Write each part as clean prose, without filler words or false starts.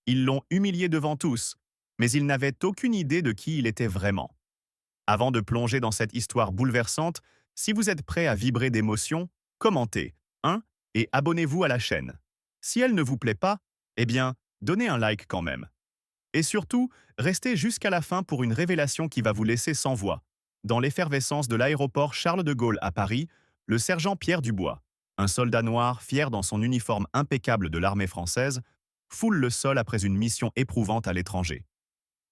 Ils l'ont humilié devant tous, mais ils n'avaient aucune idée de qui il était vraiment. Avant de plonger dans cette histoire bouleversante, si vous êtes prêt à vibrer d'émotion, commentez, hein, et abonnez-vous à la chaîne. Si elle ne vous plaît pas, eh bien, donnez un like quand même. Et surtout, restez jusqu'à la fin pour une révélation qui va vous laisser sans voix. Dans l'effervescence de l'aéroport Charles de Gaulle à Paris, le sergent Pierre Dubois, un soldat noir fier dans son uniforme impeccable de l'armée française, foule le sol après une mission éprouvante à l'étranger.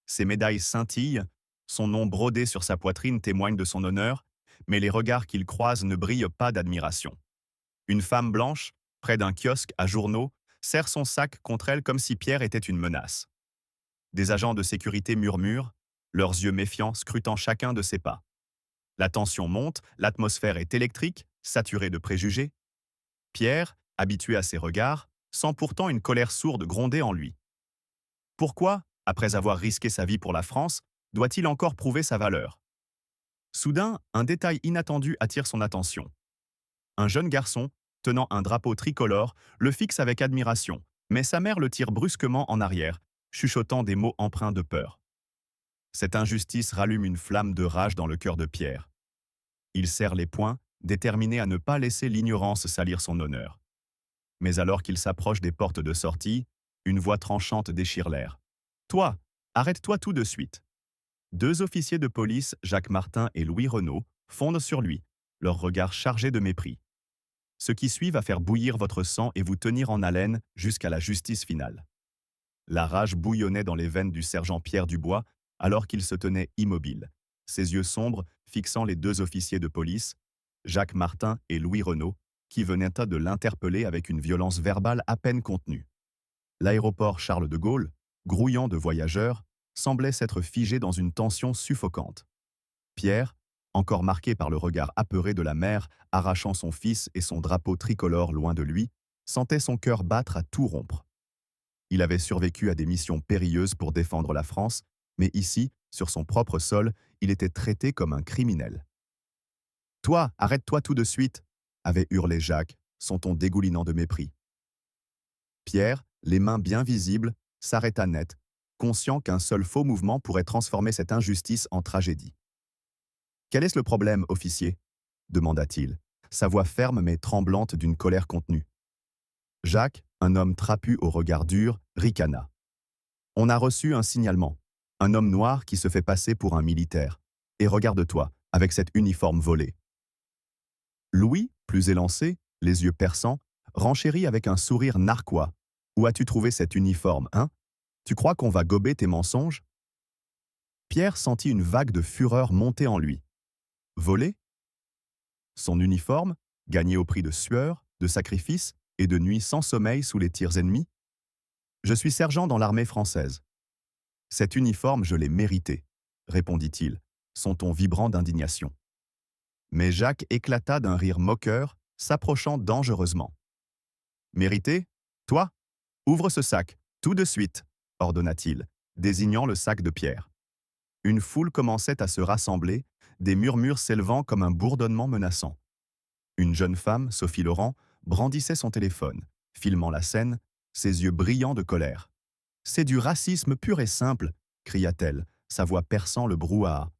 Ses médailles scintillent, son nom brodé sur sa poitrine témoigne de son honneur, mais les regards qu'il croise ne brillent pas d'admiration. Une femme blanche, près d'un kiosque à journaux, serre son sac contre elle comme si Pierre était une menace. Des agents de sécurité murmurent, leurs yeux méfiants scrutant chacun de ses pas. La tension monte, l'atmosphère est électrique, saturée de préjugés. Pierre, habitué à ces regards, sent pourtant une colère sourde gronder en lui. Pourquoi, après avoir risqué sa vie pour la France, doit-il encore prouver sa valeur? Soudain, un détail inattendu attire son attention. Un jeune garçon, tenant un drapeau tricolore, le fixe avec admiration, mais sa mère le tire brusquement en arrière, chuchotant des mots empreints de peur. Cette injustice rallume une flamme de rage dans le cœur de Pierre. Il serre les poings, déterminé à ne pas laisser l'ignorance salir son honneur. Mais alors qu'il s'approche des portes de sortie, une voix tranchante déchire l'air. « Toi, arrête-toi tout de suite !» Deux officiers de police, Jacques Martin et Louis Renaud, fondent sur lui, leurs regards chargés de mépris. Ce qui suit va faire bouillir votre sang et vous tenir en haleine jusqu'à la justice finale. La rage bouillonnait dans les veines du sergent Pierre Dubois alors qu'il se tenait immobile, ses yeux sombres fixant les deux officiers de police, Jacques Martin et Louis Renaud, qui venaient de l'interpeller avec une violence verbale à peine contenue. L'aéroport Charles de Gaulle, grouillant de voyageurs, semblait s'être figé dans une tension suffocante. Pierre, encore marqué par le regard apeuré de la mère arrachant son fils et son drapeau tricolore loin de lui, sentait son cœur battre à tout rompre. Il avait survécu à des missions périlleuses pour défendre la France, mais ici, sur son propre sol, il était traité comme un criminel. « Toi, arrête-toi tout de suite !» avait hurlé Jacques, son ton dégoulinant de mépris. Pierre, les mains bien visibles, s'arrêta net, conscient qu'un seul faux mouvement pourrait transformer cette injustice en tragédie. « Quel est le problème, officier ?» demanda-t-il, sa voix ferme mais tremblante d'une colère contenue. Jacques, un homme trapu au regard dur, ricana. « On a reçu un signalement. Un homme noir qui se fait passer pour un militaire. Et regarde-toi, avec cet uniforme volé. » Louis, plus élancé, les yeux perçants, renchérit avec un sourire narquois. « Où as-tu trouvé cet uniforme, hein? Tu crois qu'on va gober tes mensonges ?» Pierre sentit une vague de fureur monter en lui. Volé? Son uniforme, gagné au prix de sueur, de sacrifices et de nuits sans sommeil sous les tirs ennemis? Je suis sergent dans l'armée française. Cet uniforme, je l'ai mérité, répondit-il, son ton vibrant d'indignation. Mais Jacques éclata d'un rire moqueur, s'approchant dangereusement. Mérité? Toi? Ouvre ce sac, tout de suite, ordonna-t-il, désignant le sac de Pierre. Une foule commençait à se rassembler, des murmures s'élevant comme un bourdonnement menaçant. Une jeune femme, Sophie Laurent, brandissait son téléphone, filmant la scène, ses yeux brillants de colère. « C'est du racisme pur et simple !» cria-t-elle, sa voix perçant le brouhaha.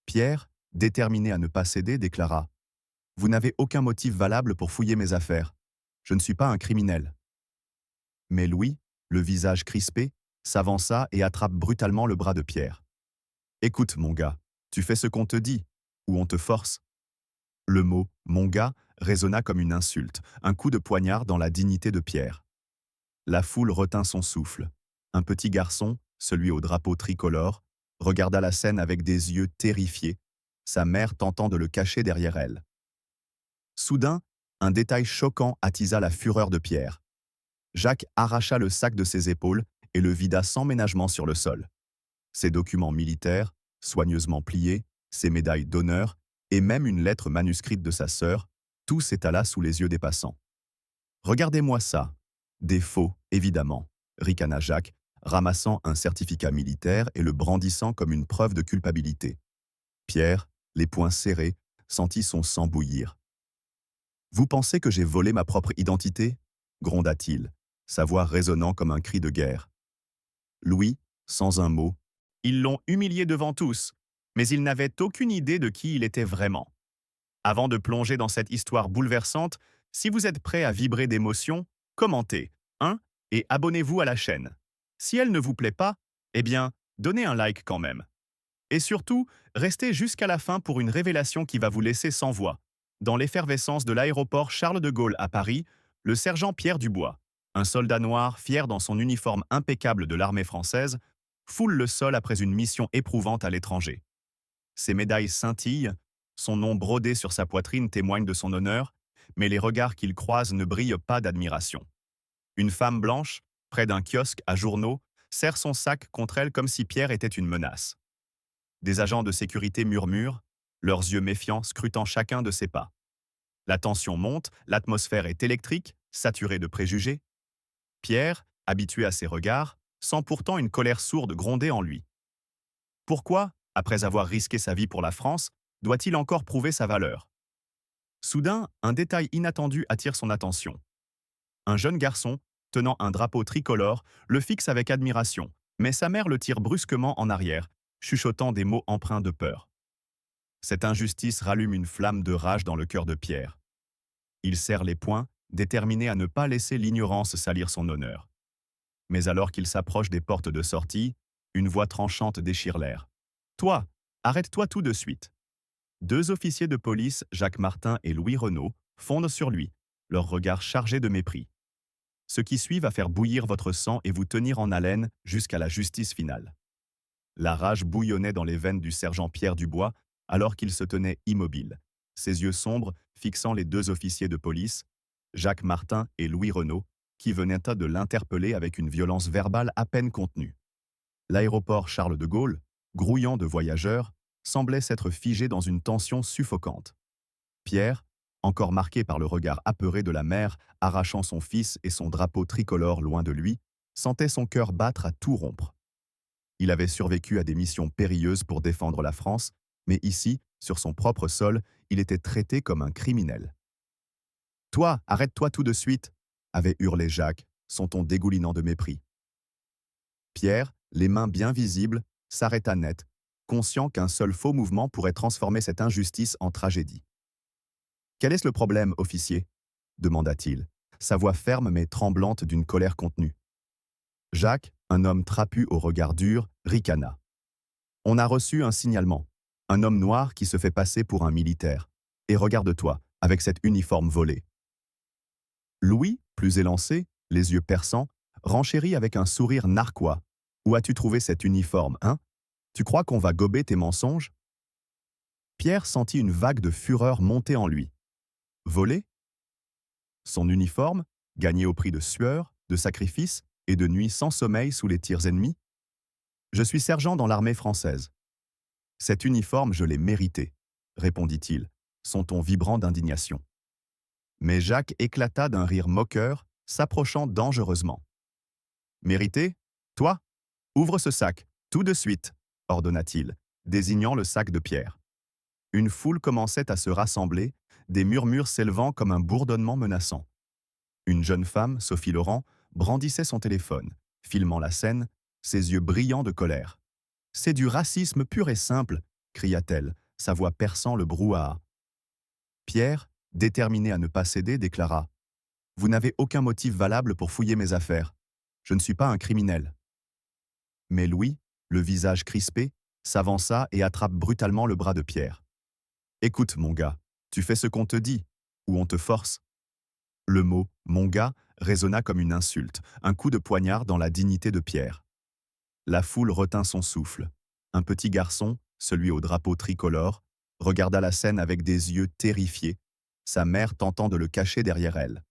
Pierre, déterminé à ne pas céder, déclara « Vous n'avez aucun motif valable pour fouiller mes affaires. Je ne suis pas un criminel. » Mais Louis, le visage crispé, s'avança et attrape brutalement le bras de Pierre. « Écoute, mon gars, tu fais ce qu'on te dit, ou on te force. » Le mot « mon gars » résonna comme une insulte, un coup de poignard dans la dignité de Pierre. La foule retint son souffle. Un petit garçon, celui au drapeau tricolore, regarda la scène avec des yeux terrifiés, sa mère tentant de le cacher derrière elle. Soudain, un détail choquant attisa la fureur de Pierre. Jacques arracha le sac de ses épaules et le vida sans ménagement sur le sol. Ses documents militaires, soigneusement pliés, ses médailles d'honneur et même une lettre manuscrite de sa sœur, tout s'étala sous les yeux des passants. « Regardez-moi ça !» Des faux, évidemment, ricana Jacques, ramassant un certificat militaire et le brandissant comme une preuve de culpabilité. Pierre, les poings serrés, sentit son sang bouillir. « Vous pensez que j'ai volé ma propre identité ?» gronda-t-il, sa voix résonnant comme un cri de guerre. Louis, sans un mot, ils l'ont humilié devant tous, mais ils n'avaient aucune idée de qui il était vraiment. Avant de plonger dans cette histoire bouleversante, si vous êtes prêt à vibrer d'émotion, commentez 1 et abonnez-vous à la chaîne. Si elle ne vous plaît pas, eh bien, donnez un like quand même. Et surtout, restez jusqu'à la fin pour une révélation qui va vous laisser sans voix. Dans l'effervescence de l'aéroport Charles de Gaulle à Paris, le sergent Pierre Dubois, un soldat noir fier dans son uniforme impeccable de l'armée française, foule le sol après une mission éprouvante à l'étranger. Ses médailles scintillent, son nom brodé sur sa poitrine témoigne de son honneur, mais les regards qu'il croise ne brillent pas d'admiration. Une femme blanche, près d'un kiosque à journaux, serre son sac contre elle comme si Pierre était une menace. Des agents de sécurité murmurent, leurs yeux méfiants scrutant chacun de ses pas. La tension monte, l'atmosphère est électrique, saturée de préjugés. Pierre, habitué à ces regards, sent pourtant une colère sourde gronder en lui. Pourquoi, après avoir risqué sa vie pour la France, doit-il encore prouver sa valeur? Soudain, un détail inattendu attire son attention. Un jeune garçon, tenant un drapeau tricolore, le fixe avec admiration, mais sa mère le tire brusquement en arrière, chuchotant des mots empreints de peur. Cette injustice rallume une flamme de rage dans le cœur de Pierre. Il serre les poings, déterminé à ne pas laisser l'ignorance salir son honneur. Mais alors qu'il s'approche des portes de sortie, une voix tranchante déchire l'air. « Toi, arrête-toi tout de suite !» Deux officiers de police, Jacques Martin et Louis Renaud, fondent sur lui, leurs regards chargés de mépris. Ce qui suit va faire bouillir votre sang et vous tenir en haleine jusqu'à la justice finale. La rage bouillonnait dans les veines du sergent Pierre Dubois alors qu'il se tenait immobile, ses yeux sombres fixant les deux officiers de police, Jacques Martin et Louis Renaud, qui venaient de l'interpeller avec une violence verbale à peine contenue. L'aéroport Charles de Gaulle, grouillant de voyageurs, semblait s'être figé dans une tension suffocante. Pierre, encore marqué par le regard apeuré de la mère arrachant son fils et son drapeau tricolore loin de lui, sentait son cœur battre à tout rompre. Il avait survécu à des missions périlleuses pour défendre la France, mais ici, sur son propre sol, il était traité comme un criminel. « Toi, arrête-toi tout de suite !» avait hurlé Jacques, son ton dégoulinant de mépris. Pierre, les mains bien visibles, s'arrêta net, conscient qu'un seul faux mouvement pourrait transformer cette injustice en tragédie. « Quel est le problème, officier ?» demanda-t-il, sa voix ferme mais tremblante d'une colère contenue. Jacques, un homme trapu au regard dur, ricana. « On a reçu un signalement. Un homme noir qui se fait passer pour un militaire. Et regarde-toi, avec cet uniforme volé. » Louis, plus élancé, les yeux perçants, renchérit avec un sourire narquois. « Où as-tu trouvé cet uniforme, hein? Tu crois qu'on va gober tes mensonges ?» Pierre sentit une vague de fureur monter en lui. Volé? Son uniforme, gagné au prix de sueur, de sacrifices et de nuits sans sommeil sous les tirs ennemis? Je suis sergent dans l'armée française. Cet uniforme, je l'ai mérité, répondit-il, son ton vibrant d'indignation. Mais Jacques éclata d'un rire moqueur, s'approchant dangereusement. Mérité? Toi? Ouvre ce sac, tout de suite, ordonna-t-il, désignant le sac de Pierre. Une foule commençait à se rassembler, des murmures s'élevant comme un bourdonnement menaçant. Une jeune femme, Sophie Laurent, brandissait son téléphone, filmant la scène, ses yeux brillants de colère. « C'est du racisme pur et simple !» cria-t-elle, sa voix perçant le brouhaha. Pierre, déterminé à ne pas céder, déclara « Vous n'avez aucun motif valable pour fouiller mes affaires. Je ne suis pas un criminel. » Mais Louis, le visage crispé, s'avança et attrape brutalement le bras de Pierre. « Écoute, mon gars, tu fais ce qu'on te dit, ou on te force. » Le mot « mon gars » résonna comme une insulte, un coup de poignard dans la dignité de Pierre. La foule retint son souffle. Un petit garçon, celui au drapeau tricolore, regarda la scène avec des yeux terrifiés, sa mère tentant de le cacher derrière elle.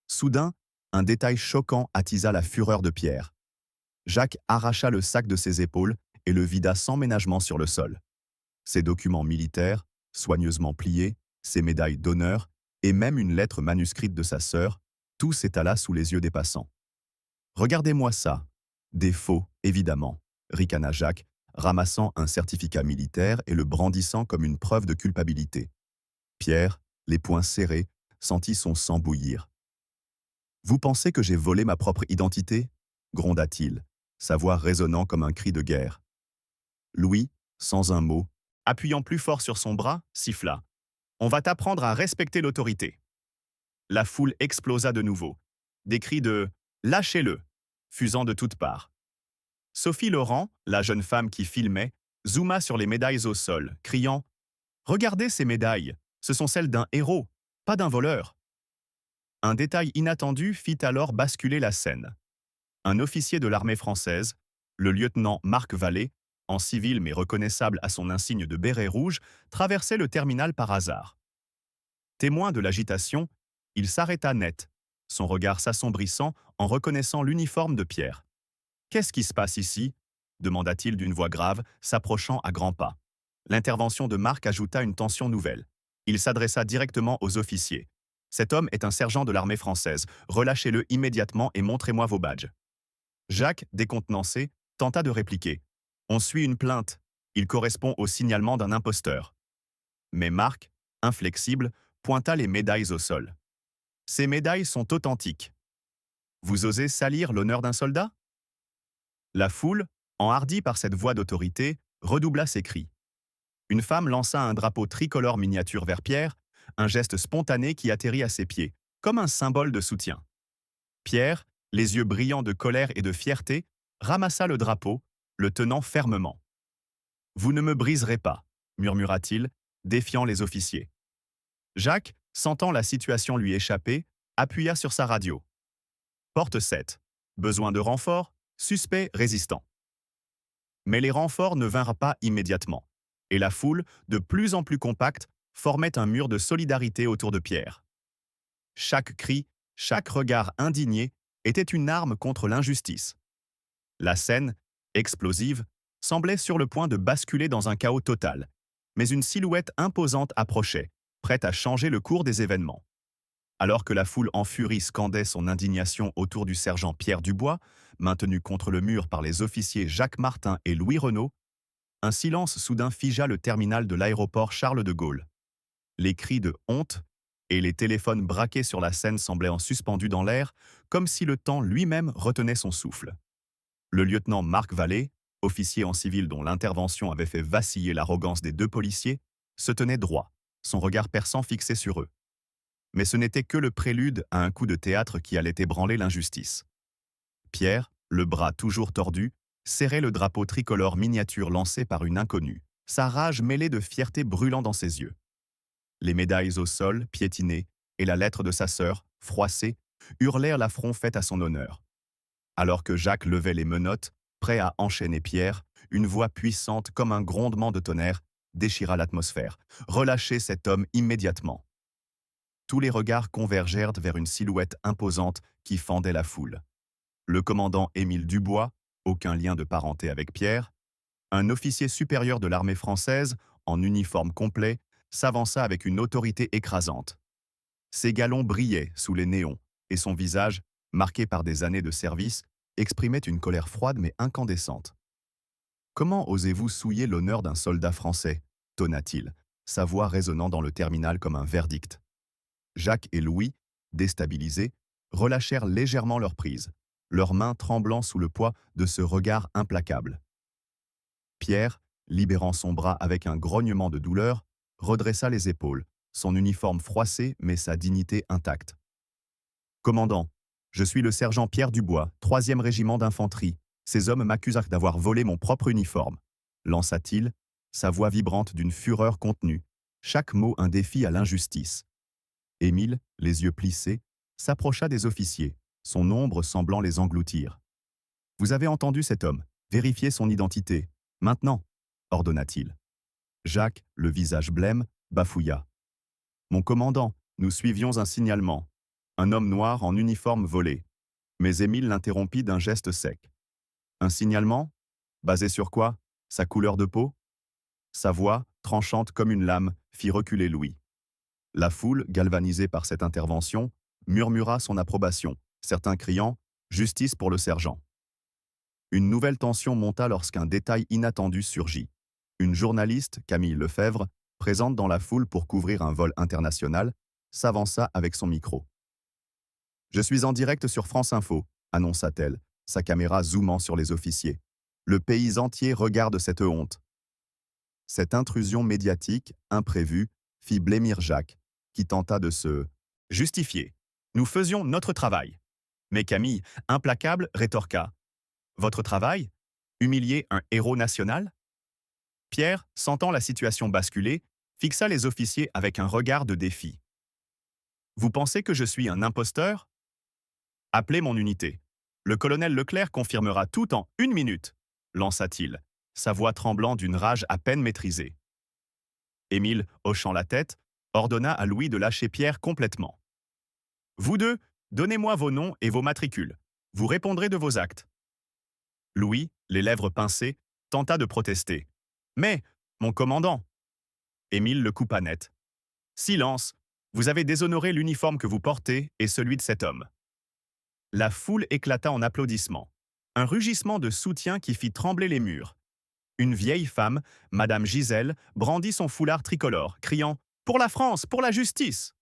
Soudain, un détail choquant attisa la fureur de Pierre. Jacques arracha le sac de ses épaules et le vida sans ménagement sur le sol. Ses documents militaires, soigneusement pliés, ses médailles d'honneur et même une lettre manuscrite de sa sœur, tout s'étala sous les yeux des passants. « Regardez-moi ça !» Des faux, évidemment, ricana Jacques, ramassant un certificat militaire et le brandissant comme une preuve de culpabilité. Pierre, les poings serrés, sentit son sang bouillir. Vous pensez que j'ai volé ma propre identité? Gronda-t-il, sa voix résonnant comme un cri de guerre. Louis, sans un mot, appuyant plus fort sur son bras, siffla. On va t'apprendre à respecter l'autorité. La foule explosa de nouveau. Des cris de Lâchez-le fusant de toutes parts. Sophie Laurent, la jeune femme qui filmait, zooma sur les médailles au sol, criant Regardez ces médailles, ce sont celles d'un héros, pas d'un voleur. Un détail inattendu fit alors basculer la scène. Un officier de l'armée française, le lieutenant Marc Vallée, en civil mais reconnaissable à son insigne de béret rouge, traversait le terminal par hasard. Témoin de l'agitation, il s'arrêta net, son regard s'assombrissant en reconnaissant l'uniforme de Pierre. « Qu'est-ce qui se passe ici » demanda-t-il d'une voix grave, s'approchant à grands pas. L'intervention de Marc ajouta une tension nouvelle. Il s'adressa directement aux officiers. « Cet homme est un sergent de l'armée française. Relâchez-le immédiatement et montrez-moi vos badges. » Jacques, décontenancé, tenta de répliquer. « On suit une plainte. Il correspond au signalement d'un imposteur. » Mais Marc, inflexible, pointa les médailles au sol. « Ces médailles sont authentiques. Vous osez salir l'honneur d'un soldat ?» La foule, enhardie par cette voix d'autorité, redoubla ses cris. Une femme lança un drapeau tricolore miniature vers Pierre, un geste spontané qui atterrit à ses pieds, comme un symbole de soutien. Pierre, les yeux brillants de colère et de fierté, ramassa le drapeau, le tenant fermement. « Vous ne me briserez pas », murmura-t-il, défiant les officiers. Jacques, sentant la situation lui échapper, appuya sur sa radio. Porte 7. Besoin de renfort, suspect résistant. Mais les renforts ne vinrent pas immédiatement, et la foule, de plus en plus compacte, formait un mur de solidarité autour de Pierre. Chaque cri, chaque regard indigné était une arme contre l'injustice. La scène, explosive, semblait sur le point de basculer dans un chaos total, mais une silhouette imposante approchait, prête à changer le cours des événements. Alors que la foule en furie scandait son indignation autour du sergent Pierre Dubois, maintenu contre le mur par les officiers Jacques Martin et Louis Renaud, un silence soudain figea le terminal de l'aéroport Charles de Gaulle. Les cris de honte et les téléphones braqués sur la scène semblaient en suspendus dans l'air, comme si le temps lui-même retenait son souffle. Le lieutenant Marc Vallée, officier en civil dont l'intervention avait fait vaciller l'arrogance des deux policiers, se tenait droit, son regard perçant fixé sur eux. Mais ce n'était que le prélude à un coup de théâtre qui allait ébranler l'injustice. Pierre, le bras toujours tordu, serrait le drapeau tricolore miniature lancé par une inconnue, sa rage mêlée de fierté brûlant dans ses yeux. Les médailles au sol, piétinées, et la lettre de sa sœur, froissée, hurlèrent l'affront fait à son honneur. Alors que Jacques levait les menottes, prêt à enchaîner Pierre, une voix puissante comme un grondement de tonnerre déchira l'atmosphère. « Relâchez cet homme immédiatement !» Tous les regards convergèrent vers une silhouette imposante qui fendait la foule. Le commandant Émile Dubois, aucun lien de parenté avec Pierre, un officier supérieur de l'armée française, en uniforme complet, s'avança avec une autorité écrasante. Ses galons brillaient sous les néons, et son visage, marqué par des années de service, exprimait une colère froide mais incandescente. « Comment osez-vous souiller l'honneur d'un soldat français » tonna-t-il, sa voix résonnant dans le terminal comme un verdict. Jacques et Louis, déstabilisés, relâchèrent légèrement leur prise, leurs mains tremblant sous le poids de ce regard implacable. Pierre, libérant son bras avec un grognement de douleur, redressa les épaules, son uniforme froissé mais sa dignité intacte. « Commandant, je suis le sergent Pierre Dubois, 3e régiment d'infanterie. Ces hommes m'accusent d'avoir volé mon propre uniforme. » lança-t-il, sa voix vibrante d'une fureur contenue, chaque mot un défi à l'injustice. Émile, les yeux plissés, s'approcha des officiers, son ombre semblant les engloutir. « Vous avez entendu cet homme, vérifiez son identité. Maintenant !» ordonna-t-il. Jacques, le visage blême, bafouilla. « Mon commandant, nous suivions un signalement. Un homme noir en uniforme volé. » Mais Émile l'interrompit d'un geste sec. « Un signalement? Basé sur quoi? Sa couleur de peau ?» Sa voix, tranchante comme une lame, fit reculer Louis. La foule, galvanisée par cette intervention, murmura son approbation, certains criant « Justice pour le sergent ». Une nouvelle tension monta lorsqu'un détail inattendu surgit. Une journaliste, Camille Lefebvre, présente dans la foule pour couvrir un vol international, s'avança avec son micro. Je suis en direct sur France Info, annonça-t-elle, sa caméra zoomant sur les officiers. Le pays entier regarde cette honte. Cette intrusion médiatique, imprévue, fit blêmir Jacques, qui tenta de se justifier. Nous faisions notre travail. Mais Camille, implacable, rétorqua. Votre travail? Humilier un héros national? Pierre, sentant la situation basculer, fixa les officiers avec un regard de défi. Vous pensez que je suis un imposteur? Appelez mon unité. Le colonel Leclerc confirmera tout en 1 minute, lança-t-il, sa voix tremblant d'une rage à peine maîtrisée. Émile, hochant la tête, ordonna à Louis de lâcher Pierre complètement. Vous deux, donnez-moi vos noms et vos matricules. Vous répondrez de vos actes. Louis, les lèvres pincées, tenta de protester. Mais, mon commandant! Émile le coupa net. Silence! Vous avez déshonoré l'uniforme que vous portez et celui de cet homme. La foule éclata en applaudissements. Un rugissement de soutien qui fit trembler les murs. Une vieille femme, Madame Gisèle, brandit son foulard tricolore, criant « Pour la France, pour la justice !»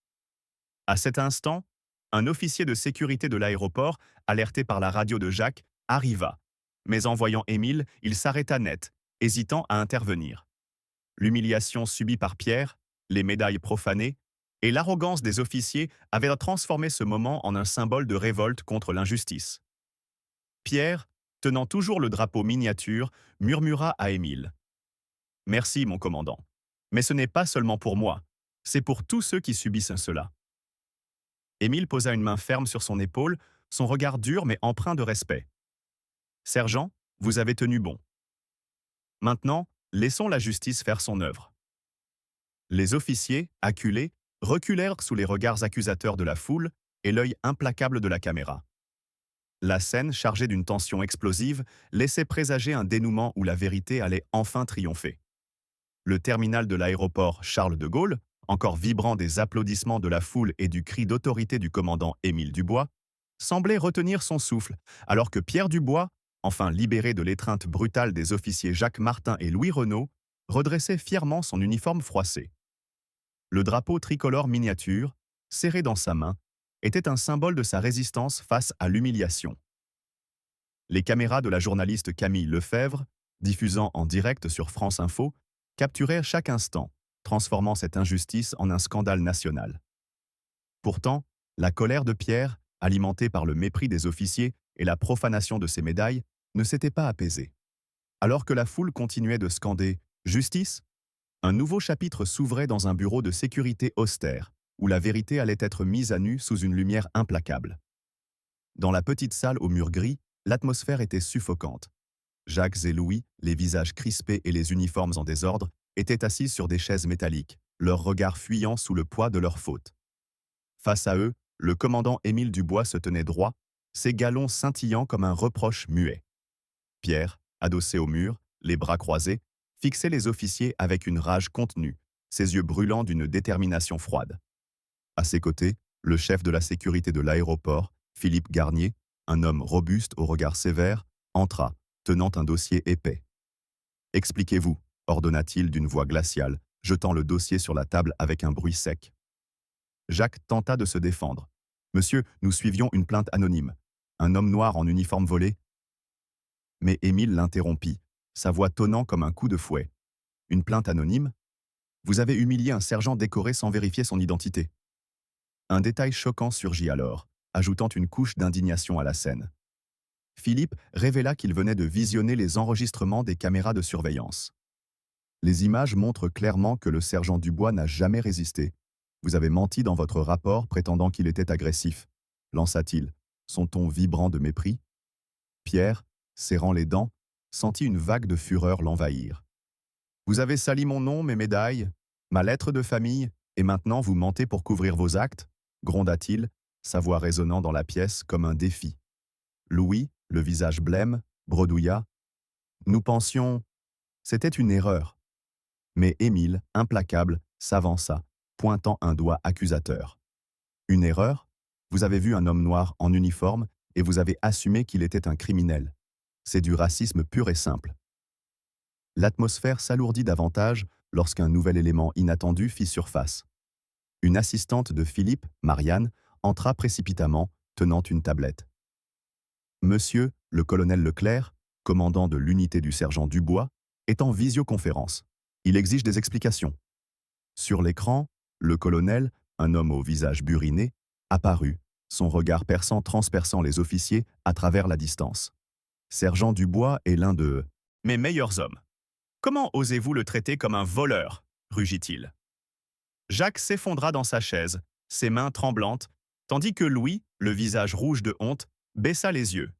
À cet instant, un officier de sécurité de l'aéroport, alerté par la radio de Jacques, arriva. Mais en voyant Émile, il s'arrêta net, hésitant à intervenir. L'humiliation subie par Pierre, les médailles profanées, et l'arrogance des officiers avaient transformé ce moment en un symbole de révolte contre l'injustice. Pierre, tenant toujours le drapeau miniature, murmura à Émile. « Merci, mon commandant. Mais ce n'est pas seulement pour moi, c'est pour tous ceux qui subissent cela. » Émile posa une main ferme sur son épaule, son regard dur mais empreint de respect. « Sergent, vous avez tenu bon. Maintenant, laissons la justice faire son œuvre. » Les officiers, acculés, reculèrent sous les regards accusateurs de la foule et l'œil implacable de la caméra. La scène, chargée d'une tension explosive, laissait présager un dénouement où la vérité allait enfin triompher. Le terminal de l'aéroport Charles de Gaulle, encore vibrant des applaudissements de la foule et du cri d'autorité du commandant Émile Dubois, semblait retenir son souffle, alors que Pierre Dubois, enfin libéré de l'étreinte brutale des officiers Jacques Martin et Louis Renault, redressait fièrement son uniforme froissé. Le drapeau tricolore miniature, serré dans sa main, était un symbole de sa résistance face à l'humiliation. Les caméras de la journaliste Camille Lefebvre, diffusant en direct sur France Info, capturaient chaque instant, transformant cette injustice en un scandale national. Pourtant, la colère de Pierre, alimentée par le mépris des officiers et la profanation de ses médailles, ne s'était pas apaisée. Alors que la foule continuait de scander « Justice !», un nouveau chapitre s'ouvrait dans un bureau de sécurité austère, où la vérité allait être mise à nu sous une lumière implacable. Dans la petite salle aux murs gris, l'atmosphère était suffocante. Jacques et Louis, les visages crispés et les uniformes en désordre, étaient assis sur des chaises métalliques, leurs regards fuyant sous le poids de leurs fautes. Face à eux, le commandant Émile Dubois se tenait droit, ses galons scintillant comme un reproche muet. Pierre, adossé au mur, les bras croisés, fixait les officiers avec une rage contenue, ses yeux brûlant d'une détermination froide. À ses côtés, le chef de la sécurité de l'aéroport, Philippe Garnier, un homme robuste au regard sévère, entra, tenant un dossier épais. « Expliquez-vous » ordonna-t-il d'une voix glaciale, jetant le dossier sur la table avec un bruit sec. Jacques tenta de se défendre. « Monsieur, nous suivions une plainte anonyme. Un homme noir en uniforme volé. » Mais Émile l'interrompit, sa voix tonnant comme un coup de fouet. « Une plainte anonyme? Vous avez humilié un sergent décoré sans vérifier son identité. » Un détail choquant surgit alors, ajoutant une couche d'indignation à la scène. Philippe révéla qu'il venait de visionner les enregistrements des caméras de surveillance. Les images montrent clairement que le sergent Dubois n'a jamais résisté. Vous avez menti dans votre rapport prétendant qu'il était agressif, lança-t-il, son ton vibrant de mépris. Pierre, serrant les dents, sentit une vague de fureur l'envahir. Vous avez sali mon nom, mes médailles, ma lettre de famille, et maintenant vous mentez pour couvrir vos actes, gronda-t-il, sa voix résonnant dans la pièce comme un défi. Louis, le visage blême, bredouilla. Nous pensions... C'était une erreur. Mais Émile, implacable, s'avança, pointant un doigt accusateur. Une erreur? Vous avez vu un homme noir en uniforme et vous avez assumé qu'il était un criminel. C'est du racisme pur et simple. L'atmosphère s'alourdit davantage lorsqu'un nouvel élément inattendu fit surface. Une assistante de Philippe, Marianne, entra précipitamment, tenant une tablette. Monsieur, le colonel Leclerc, commandant de l'unité du sergent Dubois, est en visioconférence. Il exige des explications. Sur l'écran, le colonel, un homme au visage buriné, apparut, son regard perçant transperçant les officiers à travers la distance. Sergent Dubois est l'un de mes meilleurs hommes. Comment osez-vous le traiter comme un voleur rugit-il. Jacques s'effondra dans sa chaise, ses mains tremblantes, tandis que Louis, le visage rouge de honte, baissa les yeux.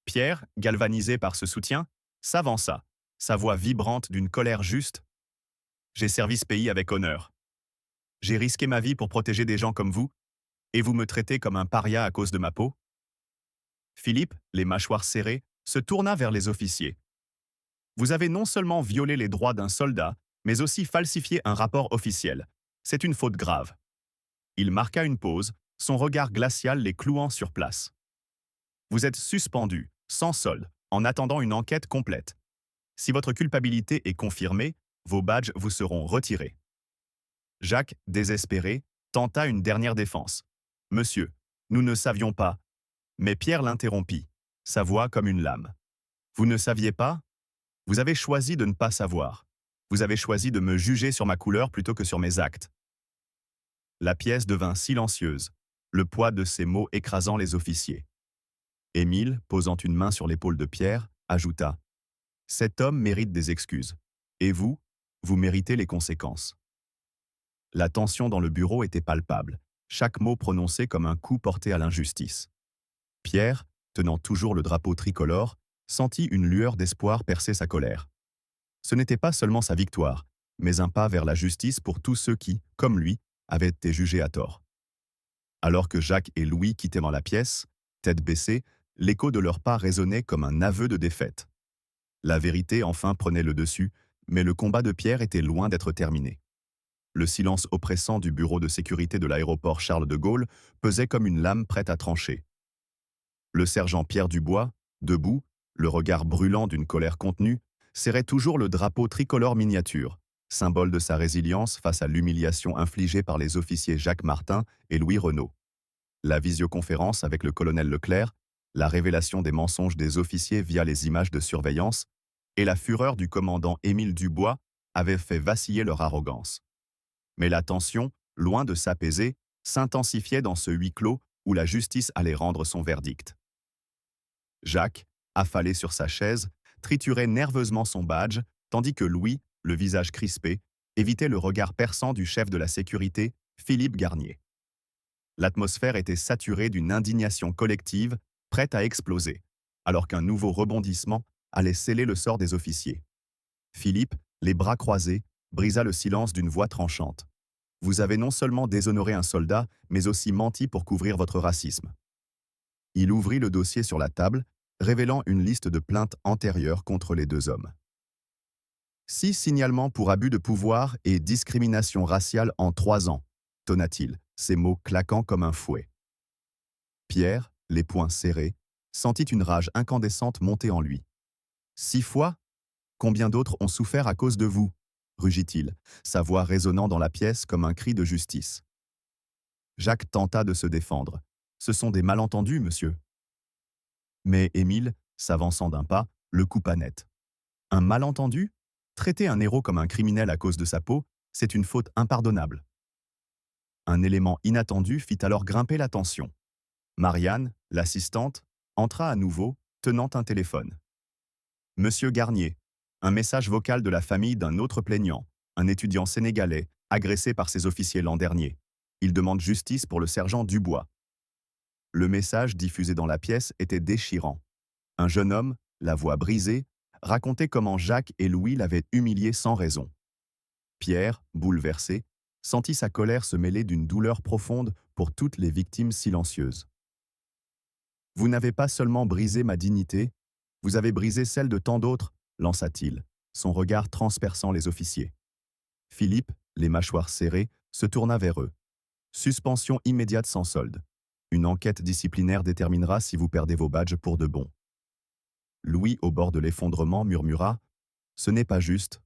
Pierre, galvanisé par ce soutien, s'avança, sa voix vibrante d'une colère juste. J'ai servi ce pays avec honneur. J'ai risqué ma vie pour protéger des gens comme vous, et vous me traitez comme un paria à cause de ma peau? Philippe, les mâchoires serrées, se tourna vers les officiers. Vous avez non seulement violé les droits d'un soldat, mais aussi falsifié un rapport officiel. C'est une faute grave. Il marqua une pause, son regard glacial les clouant sur place. Vous êtes suspendu, sans solde, en attendant une enquête complète. Si votre culpabilité est confirmée, vos badges vous seront retirés. Jacques, désespéré, tenta une dernière défense. Monsieur, nous ne savions pas. Mais Pierre l'interrompit, sa voix comme une lame. Vous ne saviez pas? Vous avez choisi de ne pas savoir. Vous avez choisi de me juger sur ma couleur plutôt que sur mes actes. La pièce devint silencieuse, le poids de ces mots écrasant les officiers. Émile, posant une main sur l'épaule de Pierre, ajouta « Cet homme mérite des excuses. Et vous, vous méritez les conséquences. » La tension dans le bureau était palpable, chaque mot prononcé comme un coup porté à l'injustice. Pierre, tenant toujours le drapeau tricolore, sentit une lueur d'espoir percer sa colère. Ce n'était pas seulement sa victoire, mais un pas vers la justice pour tous ceux qui, comme lui, avaient été jugés à tort. Alors que Jacques et Louis quittaient dans la pièce, tête baissée, l'écho de leurs pas résonnait comme un aveu de défaite. La vérité enfin prenait le dessus, mais le combat de Pierre était loin d'être terminé. Le silence oppressant du bureau de sécurité de l'aéroport Charles de Gaulle pesait comme une lame prête à trancher. Le sergent Pierre Dubois, debout, le regard brûlant d'une colère contenue, serrait toujours le drapeau tricolore miniature, symbole de sa résilience face à l'humiliation infligée par les officiers Jacques Martin et Louis Renault. La visioconférence avec le colonel Leclerc, la révélation des mensonges des officiers via les images de surveillance et la fureur du commandant Émile Dubois avaient fait vaciller leur arrogance. Mais la tension, loin de s'apaiser, s'intensifiait dans ce huis clos où la justice allait rendre son verdict. Jacques, affalé sur sa chaise, triturait nerveusement son badge, tandis que Louis, le visage crispé, évitait le regard perçant du chef de la sécurité, Philippe Garnier. L'atmosphère était saturée d'une indignation collective, prête à exploser, alors qu'un nouveau rebondissement allait sceller le sort des officiers. Philippe, les bras croisés, brisa le silence d'une voix tranchante. Vous avez non seulement déshonoré un soldat, mais aussi menti pour couvrir votre racisme. Il ouvrit le dossier sur la table, révélant une liste de plaintes antérieures contre les deux hommes. 6 signalements pour abus de pouvoir et discrimination raciale en 3 ans, tonna-t-il, ses mots claquant comme un fouet. Pierre, les poings serrés, sentit une rage incandescente monter en lui. 6 fois? Combien d'autres ont souffert à cause de vous? Rugit-il, sa voix résonnant dans la pièce comme un cri de justice. Jacques tenta de se défendre. Ce sont des malentendus, monsieur. Mais Émile, s'avançant d'un pas, le coupa net. Un malentendu? Traiter un héros comme un criminel à cause de sa peau, c'est une faute impardonnable. Un élément inattendu fit alors grimper la tension. Marianne, l'assistante, entra à nouveau, tenant un téléphone. Monsieur Garnier, un message vocal de la famille d'un autre plaignant, un étudiant sénégalais, agressé par ses officiers l'an dernier. Il demande justice pour le sergent Dubois. Le message diffusé dans la pièce était déchirant. Un jeune homme, la voix brisée, racontait comment Jacques et Louis l'avaient humilié sans raison. Pierre, bouleversé, sentit sa colère se mêler d'une douleur profonde pour toutes les victimes silencieuses. Vous n'avez pas seulement brisé ma dignité, vous avez brisé celle de tant d'autres, lança-t-il, son regard transperçant les officiers. Philippe, les mâchoires serrées, se tourna vers eux. Suspension immédiate sans solde. Une enquête disciplinaire déterminera si vous perdez vos badges pour de bon. Louis, au bord de l'effondrement, murmura « Ce n'est pas juste ».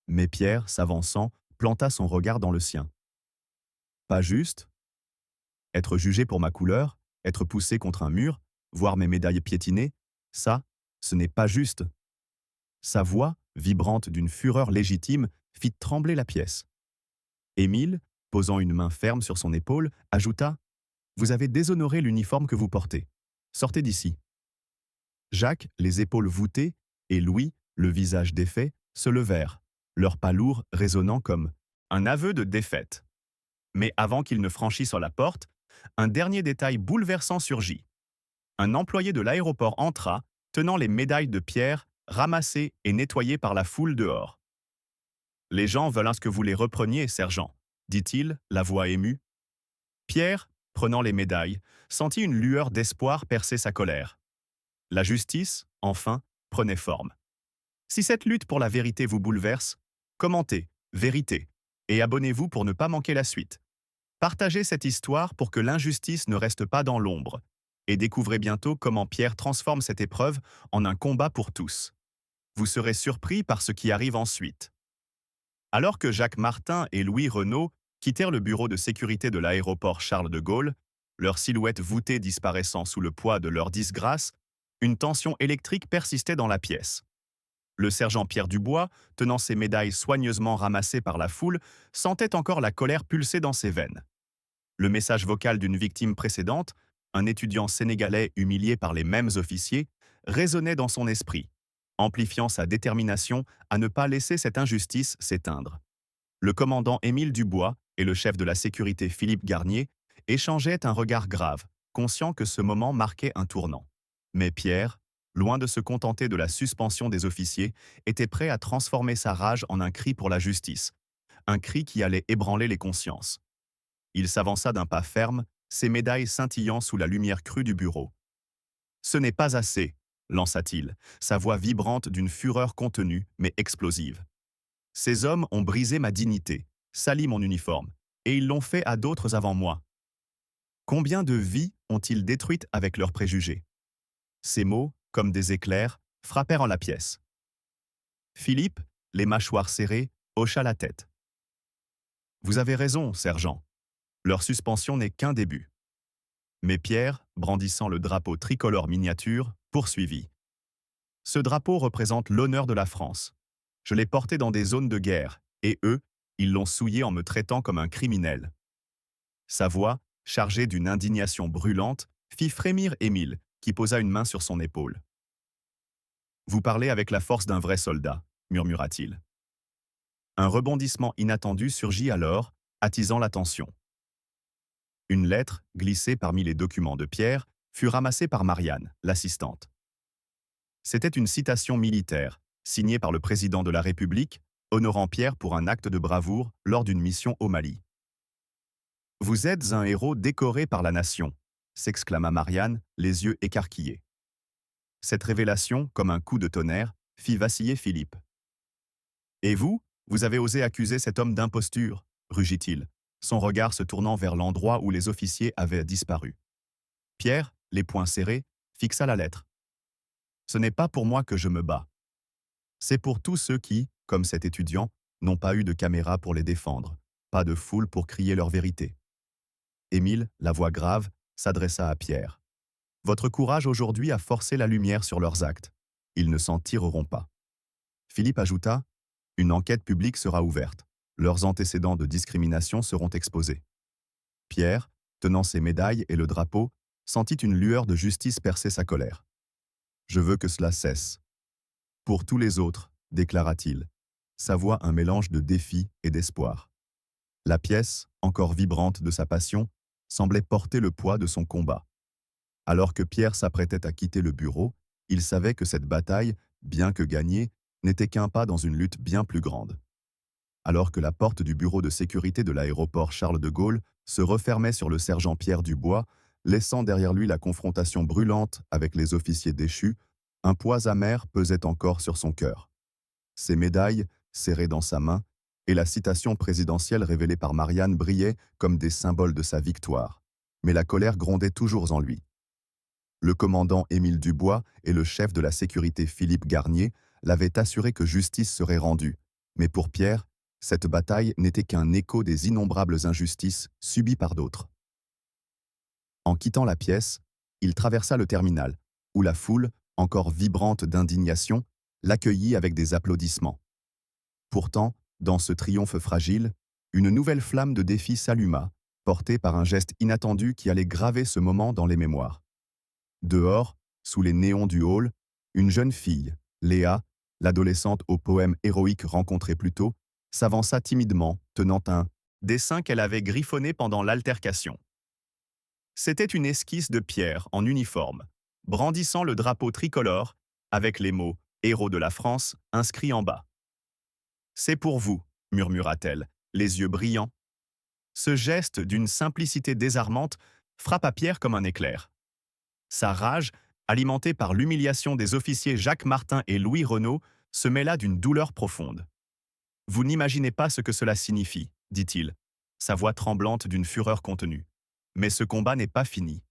Mais Pierre, s'avançant, planta son regard dans le sien. « Pas juste? Être jugé pour ma couleur, être poussé contre un mur, voir mes médailles piétinées, ça, ce n'est pas juste. Sa voix, vibrante d'une fureur légitime, fit trembler la pièce. Émile, posant une main ferme sur son épaule, ajouta « Vous avez déshonoré l'uniforme que vous portez. Sortez d'ici. » Jacques, les épaules voûtées, et Louis, le visage défait, se levèrent, leurs pas lourds résonnant comme un aveu de défaite. Mais avant qu'ils ne franchissent la porte, un dernier détail bouleversant surgit. Un employé de l'aéroport entra, tenant les médailles de Pierre, ramassées et nettoyées par la foule dehors. « Les gens veulent que vous les repreniez, sergent, » dit-il, la voix émue. Pierre, prenant les médailles, sentit une lueur d'espoir percer sa colère. La justice, enfin, prenait forme. Si cette lutte pour la vérité vous bouleverse, commentez, vérité, et abonnez-vous pour ne pas manquer la suite. Partagez cette histoire pour que l'injustice ne reste pas dans l'ombre, et découvrez bientôt comment Pierre transforme cette épreuve en un combat pour tous. Vous serez surpris par ce qui arrive ensuite. Alors que Jacques Martin et Louis Renault quittèrent le bureau de sécurité de l'aéroport Charles de Gaulle, leurs silhouettes voûtées disparaissant sous le poids de leur disgrâce, une tension électrique persistait dans la pièce. Le sergent Pierre Dubois, tenant ses médailles soigneusement ramassées par la foule, sentait encore la colère pulser dans ses veines. Le message vocal d'une victime précédente, un étudiant sénégalais humilié par les mêmes officiers, résonnait dans son esprit, amplifiant sa détermination à ne pas laisser cette injustice s'éteindre. Le commandant Émile Dubois et le chef de la sécurité Philippe Garnier échangeaient un regard grave, conscients que ce moment marquait un tournant. Mais Pierre, loin de se contenter de la suspension des officiers, était prêt à transformer sa rage en un cri pour la justice, un cri qui allait ébranler les consciences. Il s'avança d'un pas ferme, ses médailles scintillant sous la lumière crue du bureau. « Ce n'est pas assez », lança-t-il, sa voix vibrante d'une fureur contenue mais explosive. « Ces hommes ont brisé ma dignité, sali mon uniforme, et ils l'ont fait à d'autres avant moi. Combien de vies ont-ils détruites avec leurs préjugés ?» Ces mots, comme des éclairs, frappèrent en la pièce. Philippe, les mâchoires serrées, hocha la tête. « Vous avez raison, sergent. Leur suspension n'est qu'un début. » Mais Pierre, brandissant le drapeau tricolore miniature, poursuivit. « Ce drapeau représente l'honneur de la France. Je l'ai porté dans des zones de guerre, et eux, ils l'ont souillé en me traitant comme un criminel. » Sa voix, chargée d'une indignation brûlante, fit frémir Émile, qui posa une main sur son épaule. « Vous parlez avec la force d'un vrai soldat, » murmura-t-il. Un rebondissement inattendu surgit alors, attisant l'attention. Une lettre, glissée parmi les documents de Pierre, fut ramassée par Marianne, l'assistante. C'était une citation militaire, signée par le président de la République, honorant Pierre pour un acte de bravoure lors d'une mission au Mali. « Vous êtes un héros décoré par la nation », s'exclama Marianne, les yeux écarquillés. Cette révélation, comme un coup de tonnerre, fit vaciller Philippe. « Et vous, vous avez osé accuser cet homme d'imposture » rugit-il, son regard se tournant vers l'endroit où les officiers avaient disparu. Pierre, les poings serrés, fixa la lettre. « Ce n'est pas pour moi que je me bats. C'est pour tous ceux qui, comme cet étudiant, n'ont pas eu de caméra pour les défendre, pas de foule pour crier leur vérité. » Émile, la voix grave, s'adressa à Pierre. « Votre courage aujourd'hui a forcé la lumière sur leurs actes. Ils ne s'en tireront pas. » Philippe ajouta, « Une enquête publique sera ouverte. Leurs antécédents de discrimination seront exposés. » Pierre, tenant ses médailles et le drapeau, sentit une lueur de justice percer sa colère. « Je veux que cela cesse. »« Pour tous les autres, » déclara-t-il, sa voix un mélange de défi et d'espoir. La pièce, encore vibrante de sa passion, semblait porter le poids de son combat. Alors que Pierre s'apprêtait à quitter le bureau, il savait que cette bataille, bien que gagnée, n'était qu'un pas dans une lutte bien plus grande. Alors que la porte du bureau de sécurité de l'aéroport Charles de Gaulle se refermait sur le sergent Pierre Dubois, laissant derrière lui la confrontation brûlante avec les officiers déchus, un poids amer pesait encore sur son cœur. Ses médailles, serrées dans sa main, et la citation présidentielle révélée par Marianne brillaient comme des symboles de sa victoire. Mais la colère grondait toujours en lui. Le commandant Émile Dubois et le chef de la sécurité Philippe Garnier l'avaient assuré que justice serait rendue. Mais pour Pierre, cette bataille n'était qu'un écho des innombrables injustices subies par d'autres. En quittant la pièce, il traversa le terminal, où la foule, encore vibrante d'indignation, l'accueillit avec des applaudissements. Pourtant, dans ce triomphe fragile, une nouvelle flamme de défi s'alluma, portée par un geste inattendu qui allait graver ce moment dans les mémoires. Dehors, sous les néons du hall, une jeune fille, Léa, l'adolescente au poème héroïque rencontré plus tôt, s'avança timidement, tenant un dessin qu'elle avait griffonné pendant l'altercation. C'était une esquisse de Pierre en uniforme, brandissant le drapeau tricolore, avec les mots « Héros de la France » inscrits en bas. « C'est pour vous », murmura-t-elle, les yeux brillants. Ce geste, d'une simplicité désarmante, frappa Pierre comme un éclair. Sa rage, alimentée par l'humiliation des officiers Jacques Martin et Louis Renaud, se mêla d'une douleur profonde. « Vous n'imaginez pas ce que cela signifie, » dit-il, sa voix tremblante d'une fureur contenue. « Mais ce combat n'est pas fini.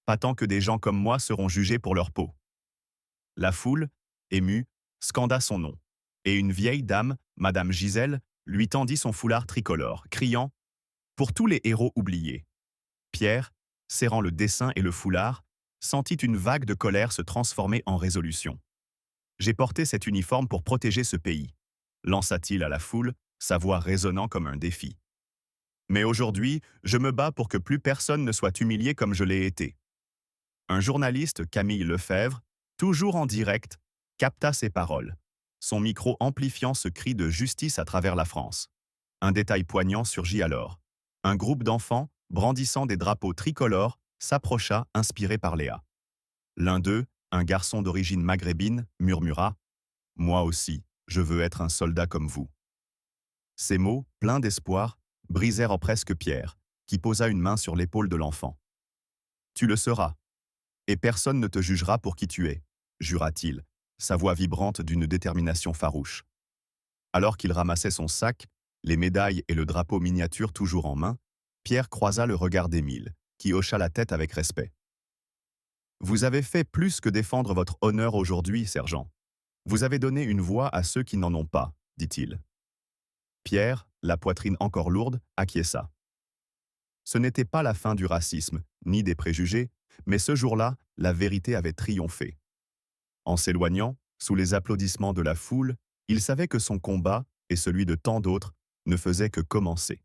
Pas tant que des gens comme moi seront jugés pour leur peau. » La foule, émue, scanda son nom, et une vieille dame, Madame Gisèle, lui tendit son foulard tricolore, criant « Pour tous les héros oubliés !» Pierre, serrant le dessin et le foulard, sentit une vague de colère se transformer en résolution. « J'ai porté cet uniforme pour protéger ce pays », lança-t-il à la foule, sa voix résonnant comme un défi. « Mais aujourd'hui, je me bats pour que plus personne ne soit humilié comme je l'ai été. » Un journaliste, Camille Lefebvre, toujours en direct, capta ces paroles, son micro amplifiant ce cri de justice à travers la France. Un détail poignant surgit alors. Un groupe d'enfants, brandissant des drapeaux tricolores, s'approcha, inspiré par Léa. L'un d'eux, un garçon d'origine maghrébine, murmura « Moi aussi, je veux être un soldat comme vous. » Ces mots, pleins d'espoir, brisèrent en presque Pierre, qui posa une main sur l'épaule de l'enfant. « Tu le seras, et personne ne te jugera pour qui tu es, » jura-t-il, sa voix vibrante d'une détermination farouche. Alors qu'il ramassait son sac, les médailles et le drapeau miniature toujours en main, Pierre croisa le regard d'Émile, qui hocha la tête avec respect. « Vous avez fait plus que défendre votre honneur aujourd'hui, sergent. Vous avez donné une voix à ceux qui n'en ont pas, » dit-il. Pierre, la poitrine encore lourde, acquiesça. Ce n'était pas la fin du racisme, ni des préjugés, mais ce jour-là, la vérité avait triomphé. En s'éloignant, sous les applaudissements de la foule, il savait que son combat, et celui de tant d'autres, ne faisaient que commencer.